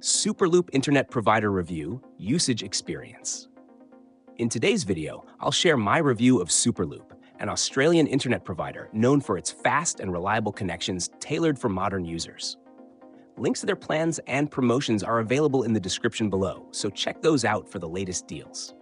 Superloop Internet Provider Review Usage Experience. In today's video, I'll share my review of Superloop, an Australian internet provider known for its fast and reliable connections tailored for modern users. Links to their plans and promotions are available in the description below, so check those out for the latest deals.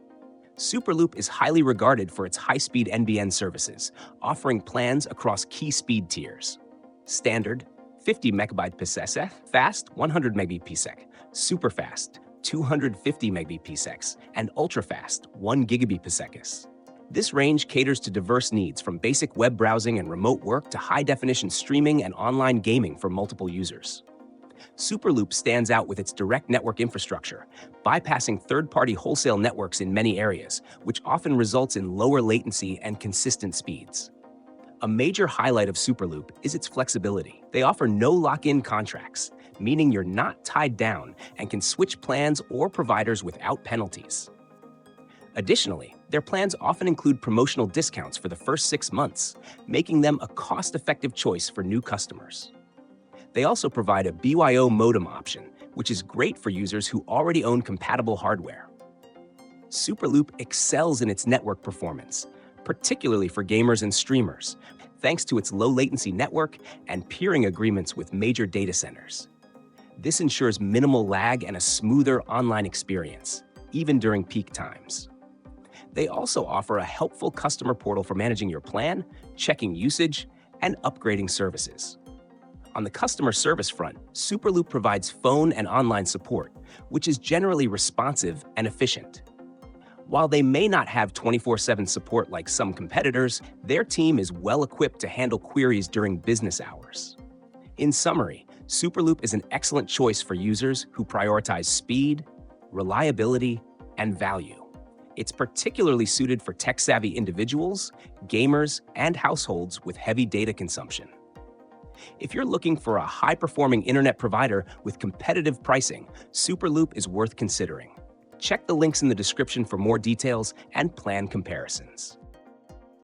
Superloop is highly regarded for its high-speed NBN services, offering plans across key speed tiers. Standard, 50 Mbps, fast, 100 Mbps, superfast, 250 Mbps, and ultrafast, 1 Gbps. This range caters to diverse needs from basic web browsing and remote work to high-definition streaming and online gaming for multiple users. Superloop stands out with its direct network infrastructure, bypassing third-party wholesale networks in many areas, which often results in lower latency and consistent speeds. A major highlight of Superloop is its flexibility. They offer no lock-in contracts, meaning you're not tied down and can switch plans or providers without penalties. Additionally, their plans often include promotional discounts for the first 6 months, making them a cost-effective choice for new customers. They also provide a BYO modem option, which is great for users who already own compatible hardware. Superloop excels in its network performance, particularly for gamers and streamers, thanks to its low-latency network and peering agreements with major data centers. This ensures minimal lag and a smoother online experience, even during peak times. They also offer a helpful customer portal for managing your plan, checking usage, and upgrading services. On the customer service front, Superloop provides phone and online support, which is generally responsive and efficient. While they may not have 24/7 support like some competitors, their team is well equipped to handle queries during business hours. In summary, Superloop is an excellent choice for users who prioritize speed, reliability, and value. It's particularly suited for tech-savvy individuals, gamers, and households with heavy data consumption. If you're looking for a high-performing internet provider with competitive pricing, Superloop is worth considering. Check the links in the description for more details and plan comparisons.